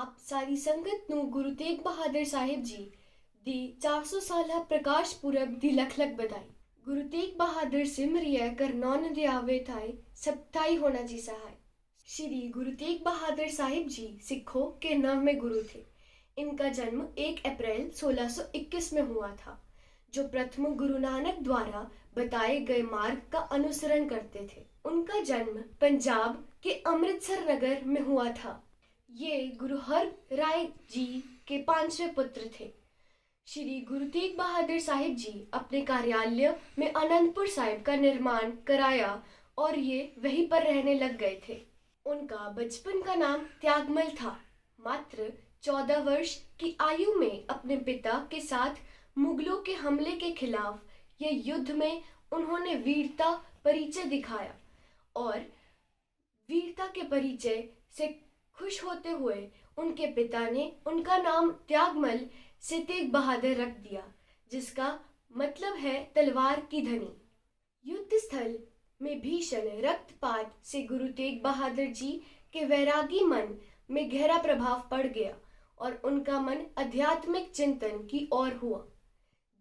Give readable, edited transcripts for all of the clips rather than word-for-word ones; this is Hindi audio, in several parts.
आप सारी संगत ਨੂੰ ਗੁਰੂ ਤੇਗ ਬਹਾਦਰ ਸਾਹਿਬ ਜੀ ਦੀ 400 ਸਾਲਾ ਪ੍ਰਕਾਸ਼ ਪੁਰਬ ਦੀ ਲੱਖ ਲੱਖ ਵਧਾਈ। गुरु तेग बहादुर सिमरिया कर नौन दे आवे थाए सप्ताई होना जी सहाय। श्री गुरु तेग बहादुर साहिब जी सिखों के 9वें गुरु थे। इनका जन्म 1 अप्रैल 1621 में हुआ था, जो प्रथम गुरु नानक द्वारा बताए गए मार्ग का अनुसरण करते थे। उनका जन्म पंजाब के अमृतसर नगर में हुआ था। ये गुरु हर राय जी के 5वें पुत्र थे। श्री गुरु तेग बहादुर साहिब जी अपने कार्यालय में आनंदपुर साहिब का निर्माण कराया और ये वहीं पर रहने लग गए थे। उनका बचपन का नाम त्यागमल था। मात्र 14 वर्ष की आयु में अपने पिता के साथ मुगलों के हमले के खिलाफ ये युद्ध में उन्होंने वीरता परिचय दिखाया और वीरता के परिचय से खुश होते हुए उनके पिता ने उनका नाम त्यागमल से तेग बहादुर रख दिया, जिसका मतलब है तलवार की धनी। युद्ध स्थल में भीषण रक्तपात से गुरु तेग बहादुर जी के वैरागी मन में गहरा प्रभाव पड़ गया और उनका मन आध्यात्मिक चिंतन की ओर हुआ।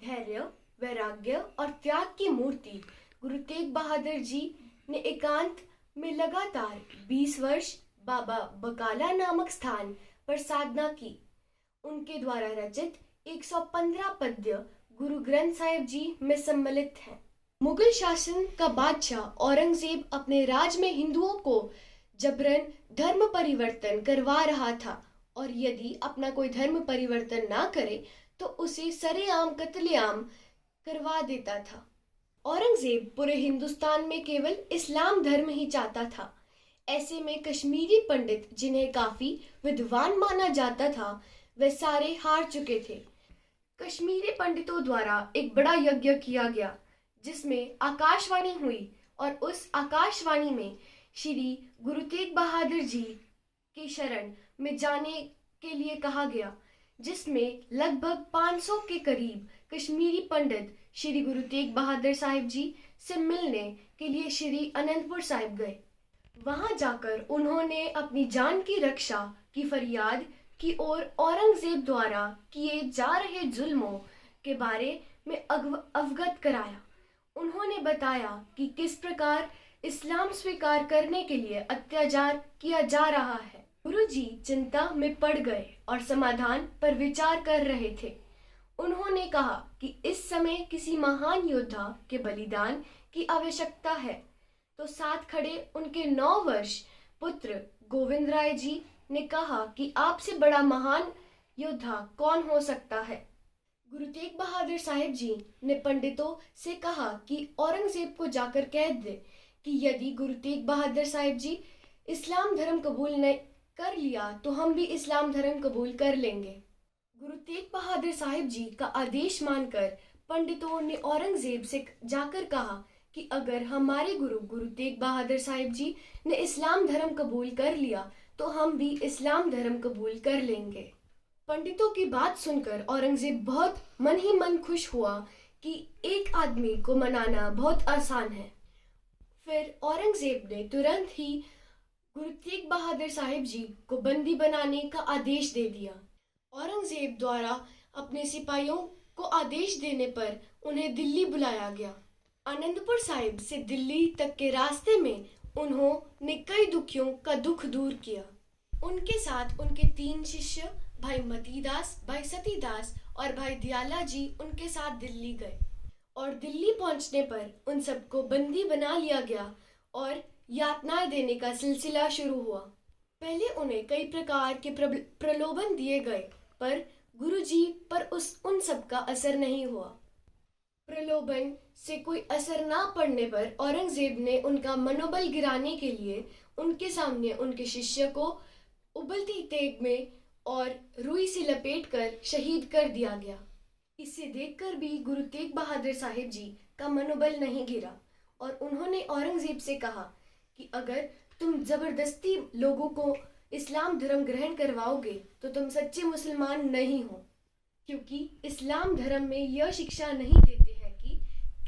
धैर्य, वैराग्य और त्याग की मूर्ति गुरु तेग बहादुर जी ने एकांत में लगातार 20 वर्ष बाबा बकाला नामक स्थान पर साधना की। उनके द्वारा रचित 115 पद्य गुरु ग्रंथ साहिब जी में सम्मिलित है। मुगल शासन का बादशाह औरंगजेब अपने राज में हिंदुओं को जबरन धर्म परिवर्तन करवा रहा था और यदि अपना कोई धर्म परिवर्तन ना करे तो उसे सरेआम कत्लेआम करवा देता था। औरंगजेब पूरे हिंदुस्तान में केवल इस्लाम धर्म ही चाहता था। ऐसे में कश्मीरी पंडित, जिन्हें काफी विद्वान माना जाता था, वे सारे हार चुके थे। कश्मीरी पंडितों द्वारा एक बड़ा यज्ञ किया गया, जिसमें आकाशवाणी हुई और उस आकाशवाणी में श्री गुरु तेग बहादुर जी के शरण में जाने के लिए कहा गया, जिसमें लगभग 500 के करीब कश्मीरी पंडित श्री गुरु तेग बहादुर साहिब जी से मिलने के लिए श्री आनंदपुर साहिब गए। वहां जाकर उन्होंने अपनी जान की रक्षा की फरियाद की और औरंगजेब द्वारा किए जा रहे जुल्मों के बारे में अवगत कराया। उन्होंने बताया कि किस प्रकार इस्लाम स्वीकार करने के लिए अत्याचार किया जा रहा है। गुरुजी चिंता में पड़ गए और समाधान पर विचार कर रहे थे। उन्होंने कहा कि इस समय किसी महान योद्धा के बलिदान की आवश्यकता है। तो साथ खड़े उनके 9 वर्ष पुत्र गोविंद राय जी ने कहा कि आपसे बड़ा महान योद्धा कौन हो सकता है। गुरु तेग बहादुर साहिब जी ने पंडितों से कहा कि औरंगजेब को जाकर कह दे कि यदि गुरु तेग बहादुर साहिब जी इस्लाम धर्म कबूल न कर लिया तो हम भी इस्लाम धर्म कबूल कर लेंगे। गुरु तेग बहादुर साहिब जी का आदेश मानकर पंडितों ने औरंगजेब से जाकर कहा कि अगर हमारे गुरु तेग बहादुर साहिब जी ने इस्लाम धर्म कबूल कर लिया तो हम भी इस्लाम धर्म कबूल कर लेंगे। पंडितों की बात सुनकर औरंगजेब बहुत मन ही मन खुश हुआ कि एक आदमी को मनाना बहुत आसान है। फिर औरंगजेब ने तुरंत ही गुरु तेग बहादुर साहिब जी को बंदी बनाने का आदेश दे दिया। औरंगजेब द्वारा अपने सिपाहियों को आदेश देने पर उन्हें दिल्ली बुलाया गया। आनंदपुर साहिब से दिल्ली तक के रास्ते में उन्होंने कई दुखियों का दुख दूर किया। उनके साथ उनके 3 शिष्य भाई मतीदास, भाई सतीदास और भाई दयाला जी उनके साथ दिल्ली गए और दिल्ली पहुंचने पर उन सबको बंदी बना लिया गया और यातनाएं देने का सिलसिला शुरू हुआ। पहले उन्हें कई प्रकार के प्रलोभन दिए गए, पर गुरुजी पर उन सब का असर नहीं हुआ। प्रलोभन से कोई असर ना पड़ने पर औरंगजेब ने उनका मनोबल गिराने के लिए उनके सामने उनके शिष्य को उबलती तेग में और रुई से लपेटकर शहीद कर दिया गया। इसे देखकर भी गुरु तेग बहादुर साहिब जी का मनोबल नहीं गिरा और उन्होंने औरंगजेब से कहा कि अगर तुम जबरदस्ती लोगों को इस्लाम धर्म ग्रहण करवाओगे तो तुम सच्चे मुसलमान नहीं हो, क्योंकि इस्लाम धर्म में यह शिक्षा नहीं देते हैं कि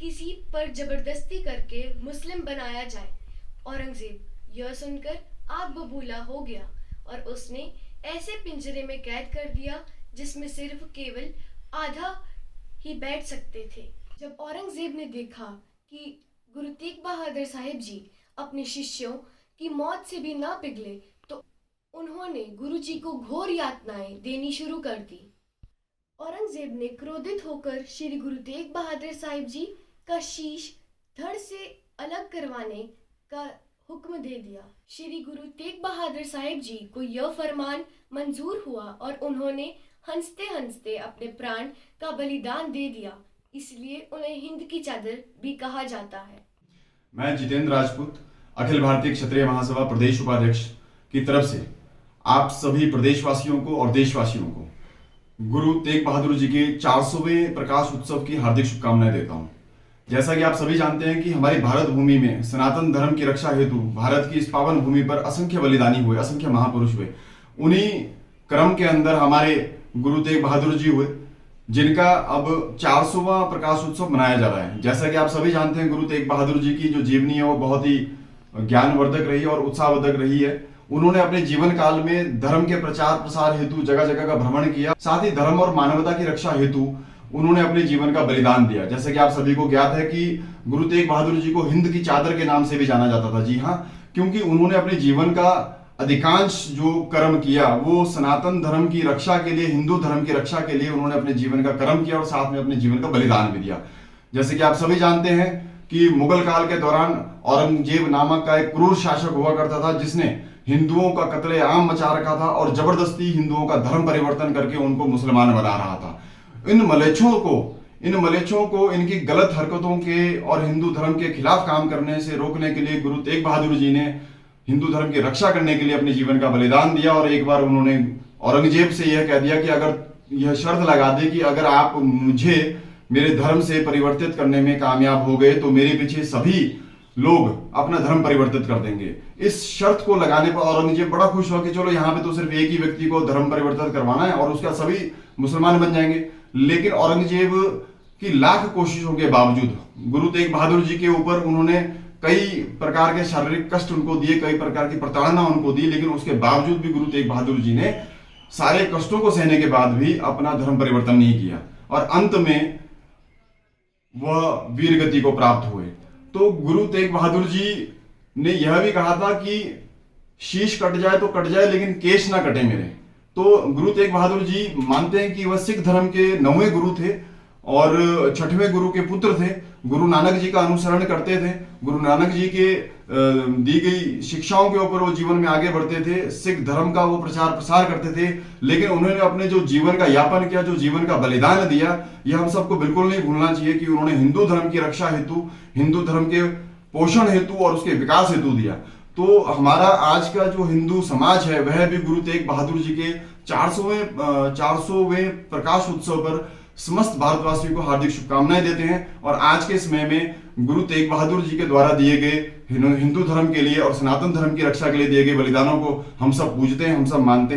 किसी पर जबरदस्ती करके मुस्लिम बनाया जाए। औरंगजेब यह सुनकर आग बबूला हो गया और उसने ऐसे पिंजरे में कैद कर दिया जिसमें सिर्फ केवल आधा ही बैठ सकते थे। जब औरंगजेब ने देखा कि गुरु तेग बहादुर साहिब जी अपने शिष्यों की मौत से भी ना पिघले तो उन्होंने गुरु जी को घोर यातनाएं देनी शुरू कर दी। औरंगजेब ने क्रोधित होकर श्री गुरु तेग बहादुर साहिब जी का शीश धड़ से अलग करवाने का हुक्म दे दिया। श्री गुरु तेग बहादुर साहिब जी को यह फरमान मंजूर हुआ और उन्होंने हंसते हंसते अपने प्राण का बलिदान दे दिया, इसलिए उन्हें हिंद की चादर भी कहा जाता है। मैं जितेंद्र राजपूत अखिल भारतीय क्षत्रिय महासभा प्रदेश उपाध्यक्ष की तरफ से आप सभी प्रदेशवासियों को और देशवासियों को गुरु तेग बहादुर जी के 400वें प्रकाश उत्सव की हार्दिक शुभकामनाएं देता हूं। जैसा कि आप सभी जानते हैं कि हमारी भारत भूमि में सनातन धर्म की रक्षा हेतु भारत की इस पावन भूमि पर असंख्य बलिदानी हुए, असंख्य महापुरुष हुए। उन्हीं क्रम के अंदर हमारे गुरु तेग बहादुर जी हुए, जिनका अब 400वां प्रकाश उत्सव मनाया जा रहा है। जैसा कि आप सभी जानते हैं, गुरु तेग बहादुर जी की जो जीवनी है वो बहुत ही ज्ञानवर्धक रही और उत्साहवर्धक रही है। उन्होंने अपने जीवन काल में धर्म के प्रचार प्रसार हेतु जगह जगह का भ्रमण किया, साथ ही धर्म और मानवता की रक्षा हेतु उन्होंने अपने जीवन का बलिदान दिया। जैसे कि आप सभी को ज्ञात है कि गुरु तेग बहादुर जी को हिंद की चादर के नाम से भी जाना जाता था। जी हाँ, क्योंकि उन्होंने अपने जीवन का अधिकांश जो कर्म किया वो सनातन धर्म की रक्षा के लिए, हिंदू धर्म की रक्षा के लिए उन्होंने अपने जीवन का कर्म किया और साथ में अपने जीवन का बलिदान भी दिया। जैसे कि आप सभी जानते हैं कि मुगल काल के दौरान औरंगजेब नामक का एक क्रूर शासक हुआ करता था, जिसने हिंदुओं का कत्लेआम मचा रखा था और जबरदस्ती हिंदुओं का धर्म परिवर्तन करके उनको मुसलमान बना रहा था। इन मलेच्छों को इनकी गलत हरकतों के और हिंदू धर्म के खिलाफ काम करने से रोकने के लिए गुरु तेग बहादुर जी ने हिंदू धर्म की रक्षा करने के लिए अपने जीवन का बलिदान दिया। और एक बार उन्होंने औरंगजेब से यह कह दिया कि अगर यह शर्त लगा दे कि अगर आप मुझे मेरे धर्म से परिवर्तित करने में कामयाब हो गए तो मेरे पीछे सभी लोग अपना धर्म परिवर्तित कर देंगे। इस शर्त को लगाने पर औरंगजेब बड़ा खुश हुआ कि चलो यहाँ पे तो सिर्फ एक ही व्यक्ति को धर्म परिवर्तित करवाना है और उसका सभी मुसलमान बन जाएंगे। लेकिन औरंगजेब की लाख कोशिशों के बावजूद गुरु तेग बहादुर जी के ऊपर उन्होंने कई प्रकार के शारीरिक कष्ट उनको दिए, कई प्रकार की प्रताड़ना उनको दी, लेकिन उसके बावजूद भी गुरु तेग बहादुर जी ने सारे कष्टों को सहने के बाद भी अपना धर्म परिवर्तन नहीं किया और अंत में वह वीर गति को प्राप्त हुए। तो गुरु तेग बहादुर जी ने यह भी कहा था कि शीश कट जाए तो कट जाए लेकिन केश ना कटे मेरे। तो गुरु तेग बहादुर जी मानते हैं कि वह सिख धर्म के 9वें गुरु थे और 6वें गुरु के पुत्र थे। गुरु नानक जी का अनुसरण करते थे, गुरु नानक जी के दी गई शिक्षाओं के ऊपर वो जीवन में आगे बढ़ते थे, सिख धर्म का वो प्रचार प्रसार करते थे। लेकिन उन्होंने अपने जो जीवन का यापन किया, जो जीवन का बलिदान दिया, यह हम सबको बिल्कुल नहीं भूलना चाहिए कि उन्होंने हिंदू धर्म की रक्षा हेतु, हिंदू धर्म के पोषण हेतु और उसके विकास हेतु दिया। तो हमारा आज का जो हिंदू समाज है वह भी गुरु तेग बहादुर जी के 400वें प्रकाश उत्सव पर समस्त भारतवासियों को हार्दिक शुभकामनाएं देते हैं। और आज के समय में गुरु तेग बहादुर जी के द्वारा दिए गए हिंदू धर्म के लिए और सनातन धर्म की रक्षा के लिए दिए गए बलिदानों को हम सब पूजते हैं, हम सब मानते हैं।